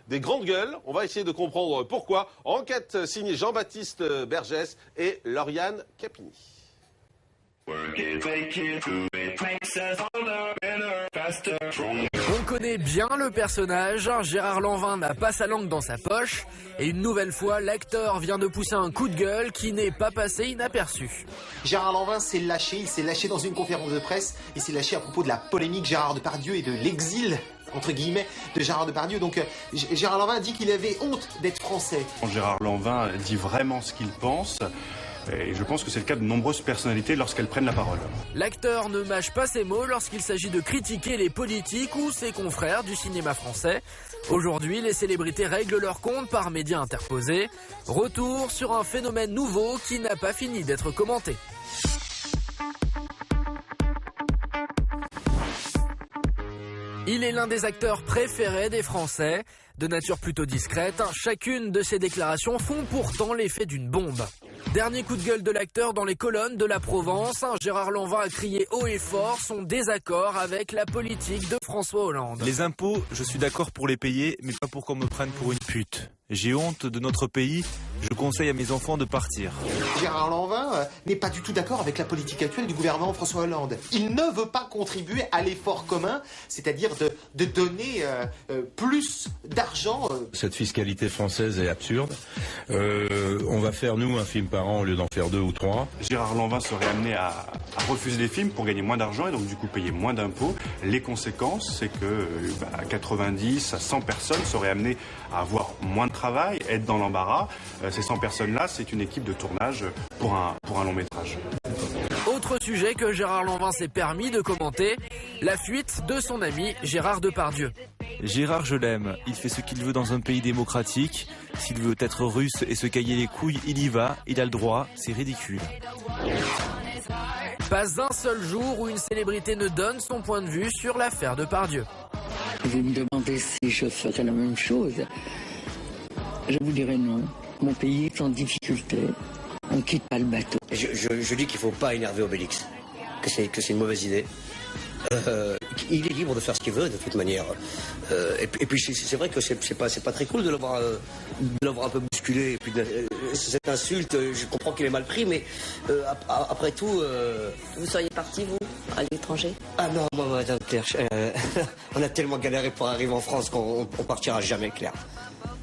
des grandes gueules. On va essayer de comprendre pourquoi. Enquête signée Jean-Baptiste Bergès et Lauriane Capini. On connaît bien le personnage, Gérard Lanvin n'a pas sa langue dans sa poche et une nouvelle fois l'acteur vient de pousser un coup de gueule qui n'est pas passé inaperçu. Gérard Lanvin s'est lâché, il s'est lâché dans une conférence de presse, il s'est lâché à propos de la polémique Gérard Depardieu et de l'exil entre guillemets de Gérard Depardieu. Donc Gérard Lanvin a dit qu'il avait honte d'être français. Gérard Lanvin dit vraiment ce qu'il pense. Et je pense que c'est le cas de nombreuses personnalités lorsqu'elles prennent la parole. L'acteur ne mâche pas ses mots lorsqu'il s'agit de critiquer les politiques ou ses confrères du cinéma français. Aujourd'hui, les célébrités règlent leur compte par médias interposés. Retour sur un phénomène nouveau qui n'a pas fini d'être commenté. Il est l'un des acteurs préférés des Français. De nature plutôt discrète, chacune de ses déclarations font pourtant l'effet d'une bombe. Dernier coup de gueule de l'acteur dans les colonnes de la Provence, Gérard Lanvin a crié haut et fort son désaccord avec la politique de François Hollande. Les impôts, je suis d'accord pour les payer, mais pas pour qu'on me prenne pour une pute. J'ai honte de notre pays, je conseille à mes enfants de partir. Gérard Lanvin n'est pas du tout d'accord avec la politique actuelle du gouvernement François Hollande. Il ne veut pas contribuer à l'effort commun, c'est-à-dire de donner plus d'argent. Cette fiscalité française est absurde. On va faire, nous, un film par an au lieu d'en faire 2 ou 3. Gérard Lanvin serait amené à refuser des films pour gagner moins d'argent et donc du coup payer moins d'impôts. Les conséquences, c'est que 90 à 100 personnes seraient amenées à avoir moins de travail, être dans l'embarras. Ces 100 personnes-là, c'est une équipe de tournage pour un long métrage. Autre sujet que Gérard Lanvin s'est permis de commenter, la fuite de son ami Gérard Depardieu. Gérard, je l'aime. Il fait ce qu'il veut dans un pays démocratique. S'il veut être russe et se cailler les couilles, il y va. Il a le droit. C'est ridicule. Pas un seul jour où une célébrité ne donne son point de vue sur l'affaire Depardieu. Vous me demandez si je ferais la même chose. Je vous dirais non. Mon pays est en difficulté. On ne quitte pas le bateau. Je dis qu'il ne faut pas énerver Obélix, que c'est une mauvaise idée. Il est libre de faire ce qu'il veut de toute manière. Et puis c'est vrai que c'est pas très cool de l'avoir un peu bousculé. Et puis cette insulte, je comprends qu'il est mal pris, mais après tout. Vous seriez parti vous à l'étranger? Ah non, moi, Madame Claire, on a tellement galéré pour arriver en France qu'on partira jamais, Claire.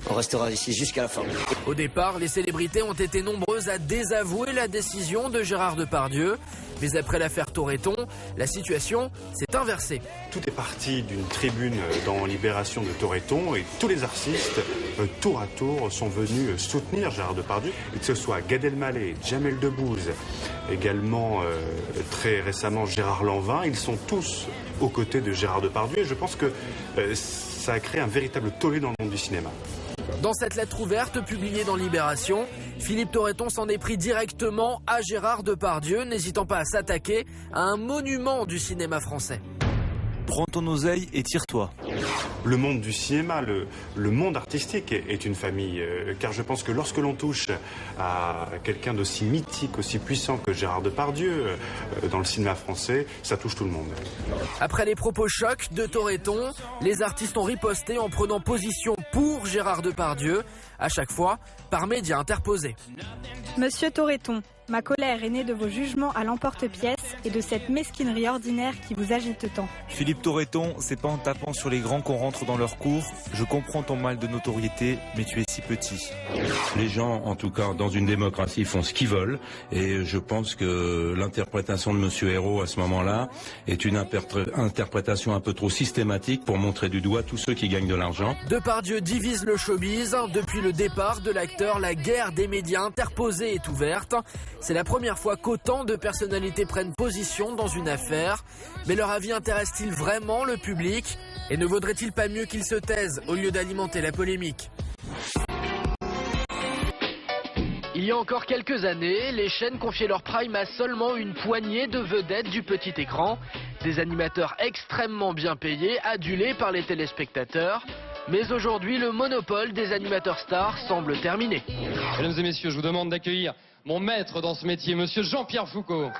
On restera ici jusqu'à la fin. Au départ, les célébrités ont été nombreuses à désavouer la décision de Gérard Depardieu. Mais après l'affaire Toretton, la situation s'est inversée. Tout est parti d'une tribune dans Libération de Toretton et tous les artistes, tour à tour, sont venus soutenir Gérard Depardieu. Et que ce soit Gad Elmaleh, Jamel Debbouze, également très récemment Gérard Lanvin, ils sont tous aux côtés de Gérard Depardieu. Et je pense que ça a créé un véritable tollé dans le monde du cinéma. Dans cette lettre ouverte publiée dans Libération, Philippe Toretton s'en est pris directement à Gérard Depardieu, n'hésitant pas à s'attaquer à un monument du cinéma français. Prends ton oseille et tire-toi. Le monde du cinéma, le monde artistique est une famille, car je pense que lorsque l'on touche à quelqu'un d'aussi mythique, aussi puissant que Gérard Depardieu dans le cinéma français, ça touche tout le monde. Après les propos chocs de Toretton, les artistes ont riposté en prenant position pour Gérard Depardieu, à chaque fois par médias interposés. Monsieur Toretton, ma colère est née de vos jugements à l'emporte-pièce et de cette mesquinerie ordinaire qui vous agite tant. Philippe Toretton, c'est pas en tapant sur les grands qu'on rentre dans leur cours. Je comprends ton mal de notoriété, mais tu es si petit. Les gens, en tout cas, dans une démocratie, font ce qu'ils veulent. Et je pense que l'interprétation de Monsieur Hérault à ce moment-là est une interprétation un peu trop systématique pour montrer du doigt tous ceux qui gagnent de l'argent. Depardieu divise le showbiz. Depuis le départ de l'acteur, la guerre des médias interposés est ouverte. C'est la première fois qu'autant de personnalités prennent position dans une affaire. Mais leur avis intéresse-t-il vraiment le public? Et ne vaudrait-il pas mieux qu'ils se taisent au lieu d'alimenter la polémique? Il y a encore quelques années, les chaînes confiaient leur prime à seulement une poignée de vedettes du petit écran. Des animateurs extrêmement bien payés, adulés par les téléspectateurs. Mais aujourd'hui, le monopole des animateurs stars semble terminé. Mesdames et messieurs, je vous demande d'accueillir mon maître dans ce métier, monsieur Jean-Pierre Foucault.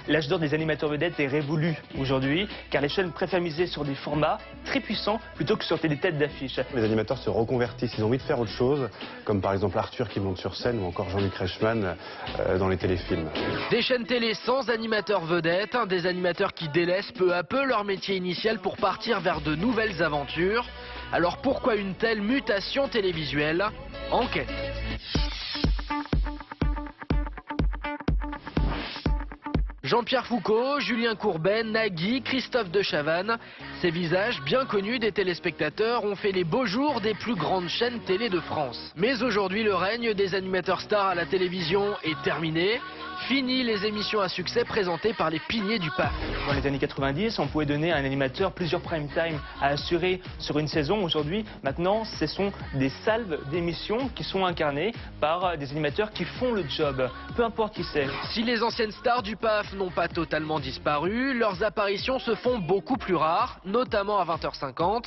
L'âge d'or des animateurs vedettes est révolu aujourd'hui, car les chaînes préfèrent miser sur des formats très puissants plutôt que sur des têtes d'affiche. Les animateurs se reconvertissent, ils ont envie de faire autre chose, comme par exemple Arthur qui monte sur scène ou encore Jean-Luc Reichmann dans les téléfilms. Des chaînes télé sans animateurs vedettes, des animateurs qui délaissent peu à peu leur métier initial pour partir vers de nouvelles aventures. Alors pourquoi une telle mutation télévisuelle? Enquête. Jean-Pierre Foucault, Julien Courbet, Nagui, Christophe de Chavannes, ces visages bien connus des téléspectateurs ont fait les beaux jours des plus grandes chaînes télé de France. Mais aujourd'hui, le règne des animateurs stars à la télévision est terminé. Fini les émissions à succès présentées par les piliers du PAF. Dans les années 90, on pouvait donner à un animateur plusieurs prime time à assurer sur une saison. Aujourd'hui, maintenant, ce sont des salves d'émissions qui sont incarnées par des animateurs qui font le job, peu importe qui c'est. Si les anciennes stars du PAF n'ont pas totalement disparu, leurs apparitions se font beaucoup plus rares, notamment à 20h50.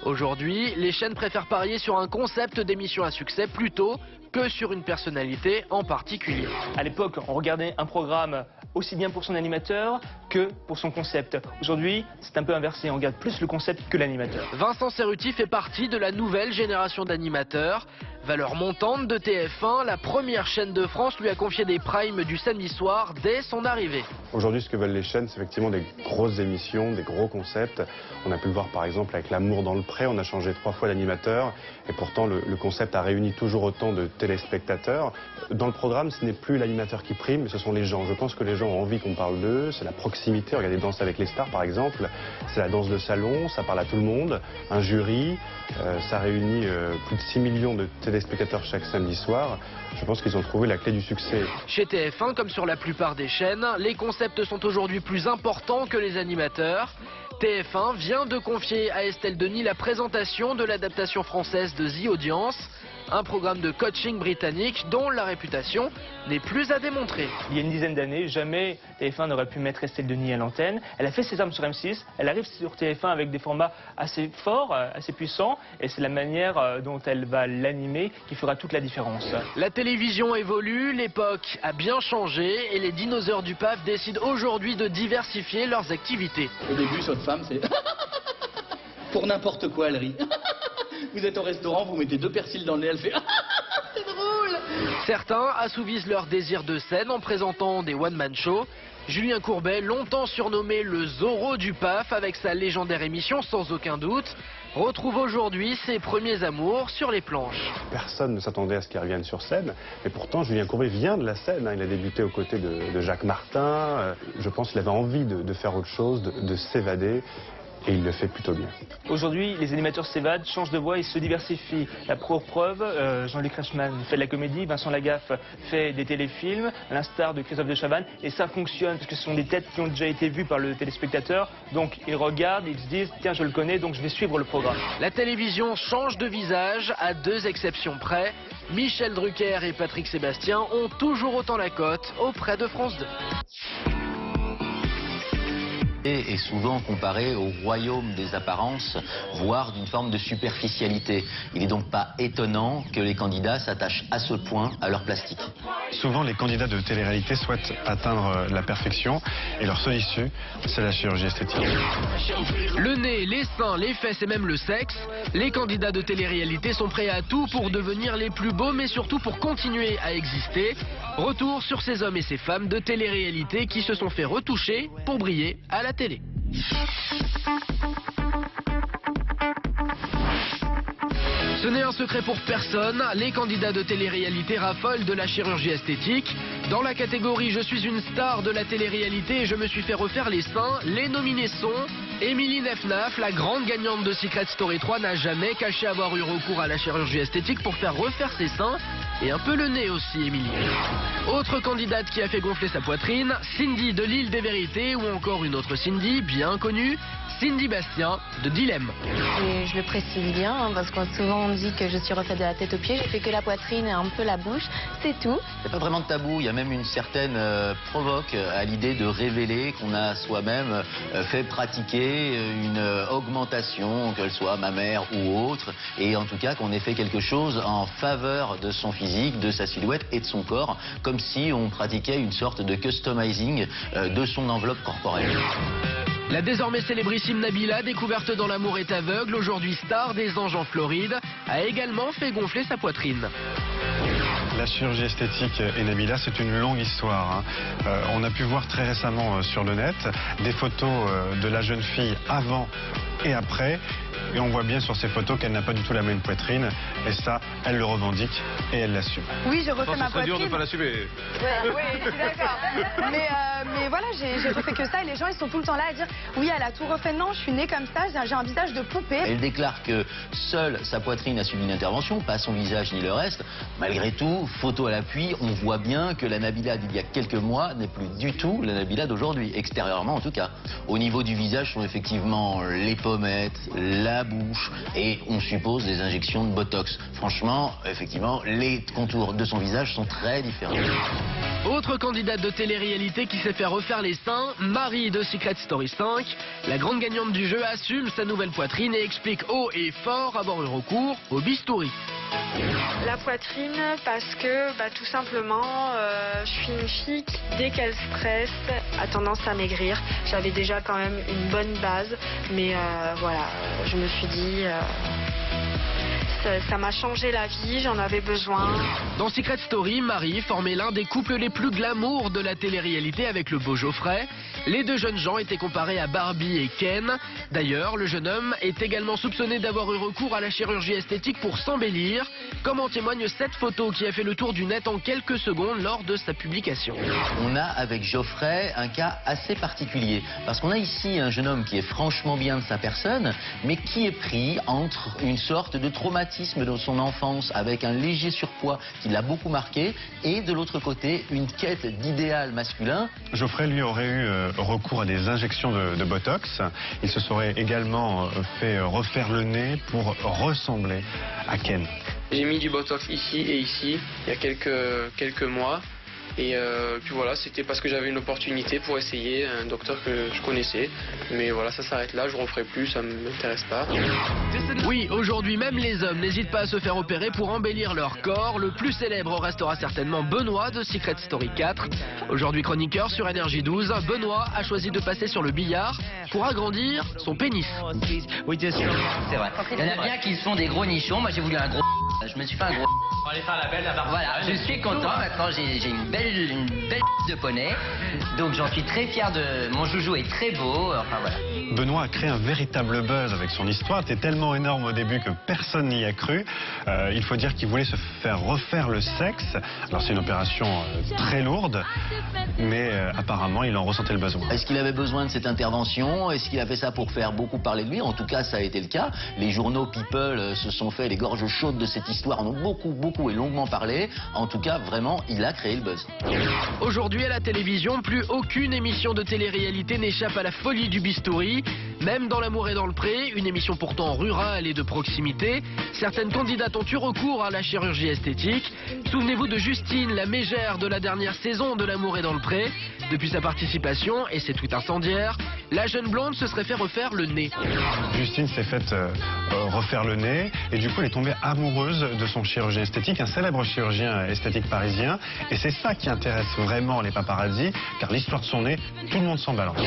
Aujourd'hui, les chaînes préfèrent parier sur un concept d'émission à succès plutôt que sur une personnalité en particulier. À l'époque, on regardait un programme aussi bien pour son animateur que pour son concept. Aujourd'hui, c'est un peu inversé, on regarde plus le concept que l'animateur. Vincent Cerruti fait partie de la nouvelle génération d'animateurs. Valeur montante de TF1, la première chaîne de France lui a confié des primes du samedi soir dès son arrivée. Aujourd'hui, ce que veulent les chaînes, c'est effectivement des grosses émissions, des gros concepts. On a pu le voir par exemple avec L'amour dans le pré, on a changé 3 fois d'animateur et pourtant le concept a réuni toujours autant de téléspectateurs. Dans le programme, ce n'est plus l'animateur qui prime, mais ce sont les gens. Je pense que les gens ont envie qu'on parle d'eux, c'est la proximité. Regardez Danse avec les stars par exemple, c'est la danse de salon, ça parle à tout le monde, un jury, ça réunit plus de 6 millions de téléspectateurs chaque samedi soir. Je pense qu'ils ont trouvé la clé du succès. Chez TF1, comme sur la plupart des chaînes, les concepts sont aujourd'hui plus importants que les animateurs. TF1 vient de confier à Estelle Denis la présentation de l'adaptation française de The Audience, un programme de coaching britannique dont la réputation n'est plus à démontrer. Il y a une dizaine d'années, jamais TF1 n'aurait pu mettre Estelle Denis à l'antenne. Elle a fait ses armes sur M6, elle arrive sur TF1 avec des formats assez forts, assez puissants, et c'est la manière dont elle va l'animer qui fera toute la différence. La télévision évolue, l'époque a bien changé, et les dinosaures du PAF décident aujourd'hui de diversifier leurs activités. Au début, cette femme, c'est... Pour n'importe quoi, elle rit. Vous êtes au restaurant, vous mettez 2 persils dans le nez, elle fait... C'est drôle. Certains assouvissent leur désir de scène en présentant des one-man shows. Julien Courbet, longtemps surnommé le Zorro du PAF avec sa légendaire émission Sans aucun doute, retrouve aujourd'hui ses premiers amours sur les planches. Personne ne s'attendait à ce qu'il revienne sur scène, mais pourtant Julien Courbet vient de la scène. Il a débuté aux côtés de Jacques Martin. Je pense qu'il avait envie de faire autre chose, de s'évader. Et il le fait plutôt bien. Aujourd'hui, les animateurs s'évadent, changent de voix et se diversifient. La preuve, Jean-Luc Reichmann fait de la comédie, Vincent Lagaffe fait des téléfilms, à l'instar de Christophe de Chavannes. Et ça fonctionne parce que ce sont des têtes qui ont déjà été vues par le téléspectateur. Donc ils regardent, ils se disent, tiens, je le connais, donc je vais suivre le programme. La télévision change de visage à 2 exceptions près. Michel Drucker et Patrick Sébastien ont toujours autant la cote auprès de France 2. Est souvent comparé au royaume des apparences, voire d'une forme de superficialité. Il n'est donc pas étonnant que les candidats s'attachent à ce point à leur plastique. Souvent, les candidats de télé-réalité souhaitent atteindre la perfection et leur seule issue, c'est la chirurgie esthétique. Le nez, les seins, les fesses et même le sexe, les candidats de télé-réalité sont prêts à tout pour devenir les plus beaux, mais surtout pour continuer à exister. Retour sur ces hommes et ces femmes de télé-réalité qui se sont fait retoucher pour briller à la télé. Ce n'est un secret pour personne, les candidats de télé-réalité raffolent de la chirurgie esthétique. Dans la catégorie « Je suis une star de la télé-réalité et je me suis fait refaire les seins », les nominés sont... Émilie Nefnaf, la grande gagnante de Secret Story 3, n'a jamais caché avoir eu recours à la chirurgie esthétique pour faire refaire ses seins. Et un peu le nez aussi, Émilie. Autre candidate qui a fait gonfler sa poitrine, Cindy de l'Île des Vérités ou encore une autre Cindy, bien connue, Cindy Bastien de Dilemme. Et je le précise bien, parce que souvent on dit que je suis refaite de la tête aux pieds, j'ai fait que la poitrine et un peu la bouche, c'est tout. Il n'y a pas vraiment de tabou, il y a même une certaine provoque à l'idée de révéler qu'on a soi-même fait pratiquer ait une augmentation, qu'elle soit mammaire ou autre, et en tout cas qu'on ait fait quelque chose en faveur de son physique, de sa silhouette et de son corps, comme si on pratiquait une sorte de customizing de son enveloppe corporelle. La désormais célébrissime Nabila, découverte dans L'amour est aveugle, aujourd'hui star des Anges en Floride, a également fait gonfler sa poitrine. La chirurgie esthétique et Nabila, c'est une longue histoire. On a pu voir très récemment sur le net des photos de la jeune fille avant et après. Et on voit bien sur ces photos qu'elle n'a pas du tout la même poitrine. Et ça, elle le revendique et elle l'assume. Oui, je refais ma poitrine. C'est dur de ne pas l'assumer. Ouais, oui, je suis d'accord. Mais voilà, j'ai refait que ça et les gens, ils sont tout le temps là à dire oui, elle a tout refait. Non, je suis née comme ça, j'ai un visage de poupée. Elle déclare que seule sa poitrine a subi une intervention, pas son visage ni le reste. Malgré tout, photo à l'appui, on voit bien que la Nabila d'il y a quelques mois n'est plus du tout la Nabila d'aujourd'hui, extérieurement en tout cas. Au niveau du visage sont effectivement les pommettes, la bouche et on suppose des injections de Botox. Franchement, effectivement, les contours de son visage sont très différents. Autre candidate de télé-réalité qui s'est fait refaire les seins, Marie de Secret Story 5. La grande gagnante du jeu assume sa nouvelle poitrine et explique haut et fort avoir eu recours au bistouri. La poitrine parce que tout simplement je suis une fille qui dès qu'elle stresse a tendance à maigrir. J'avais déjà quand même une bonne base mais voilà, je me suis dit ça m'a changé la vie, j'en avais besoin. Dans Secret Story, Marie formait l'un des couples les plus glamour de la télé-réalité avec le beau Geoffrey. Les deux jeunes gens étaient comparés à Barbie et Ken. D'ailleurs, le jeune homme est également soupçonné d'avoir eu recours à la chirurgie esthétique pour s'embellir, comme en témoigne cette photo qui a fait le tour du net en quelques secondes lors de sa publication. On a avec Geoffrey un cas assez particulier, parce qu'on a ici un jeune homme qui est franchement bien de sa personne, mais qui est pris entre une sorte de traumatisme de son enfance avec un léger surpoids qui l'a beaucoup marqué, et de l'autre côté, une quête d'idéal masculin. Geoffrey, lui, aurait eu recours à des injections de Botox. Il se serait également fait refaire le nez pour ressembler à Ken. J'ai mis du Botox ici et ici, il y a quelques mois. Et puis voilà, c'était parce que j'avais une opportunité pour essayer un docteur que je connaissais. Mais voilà, ça s'arrête là, je ne referai plus, ça ne m'intéresse pas. Oui, aujourd'hui même les hommes n'hésitent pas à se faire opérer pour embellir leur corps. Le plus célèbre restera certainement Benoît de Secret Story 4. Aujourd'hui chroniqueur sur Énergie 12, Benoît a choisi de passer sur le billard pour agrandir son pénis. C'est vrai. Il y en a bien qui se font des gros nichons, moi j'ai voulu un gros... Je me suis fait un gros... On va aller faire la belle, la barbe. Voilà, je suis content, maintenant j'ai une belle de poney, donc j'en suis très fier de... Mon joujou est très beau, enfin voilà. Benoît a créé un véritable buzz avec son histoire, c'était tellement énorme au début que personne n'y a cru. Il faut dire qu'il voulait se faire refaire le sexe. Alors c'est une opération très lourde, mais apparemment il en ressentait le besoin. Est-ce qu'il avait besoin de cette intervention? Est-ce qu'il a fait ça pour faire beaucoup parler de lui? En tout cas, ça a été le cas. Les journaux People se sont fait les gorges chaudes de cette histoire, en ont beaucoup et longuement parlé. En tout cas, vraiment, il a créé le buzz. Aujourd'hui à la télévision, plus aucune émission de télé-réalité n'échappe à la folie du bistouri. Même dans L'amour et dans le pré, une émission pourtant rurale et de proximité, certaines candidates ont eu recours à la chirurgie esthétique. Souvenez-vous de Justine, la mégère de la dernière saison de L'amour et dans le pré. Depuis sa participation, et c'est tout incendiaire, la jeune blonde se serait fait refaire le nez. Justine s'est faite refaire le nez et du coup elle est tombée amoureuse de son chirurgien esthétique, un célèbre chirurgien esthétique parisien. Et c'est ça qui intéresse vraiment les paparazzis, car l'histoire de son nez, tout le monde s'en balance.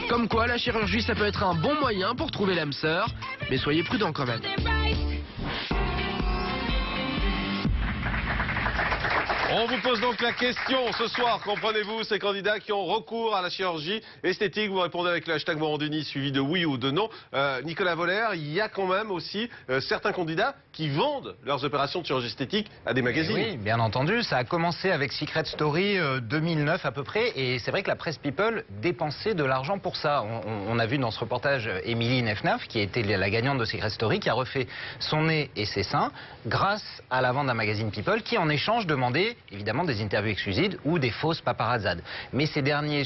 Comme quoi, la chirurgie, ça peut être un bon moyen pour trouver l'âme sœur, mais soyez prudents quand même. On vous pose donc la question ce soir. Comprenez-vous ces candidats qui ont recours à la chirurgie esthétique? Vous répondez avec le hashtag Morandini suivi de oui ou de non. Nicolas Voller, il y a quand même aussi certains candidats qui vendent leurs opérations de chirurgie esthétique à des magazines. Oui, bien entendu. Ça a commencé avec Secret Story 2009 à peu près. Et c'est vrai que la presse People dépensait de l'argent pour ça. On a vu dans ce reportage Émilie Nefnaf, qui était la gagnante de Secret Story, qui a refait son nez et ses seins grâce à la vente d'un magazine People qui en échange demandait évidemment des interviews exclusives ou des fausses paparazzades. Mais ces derniers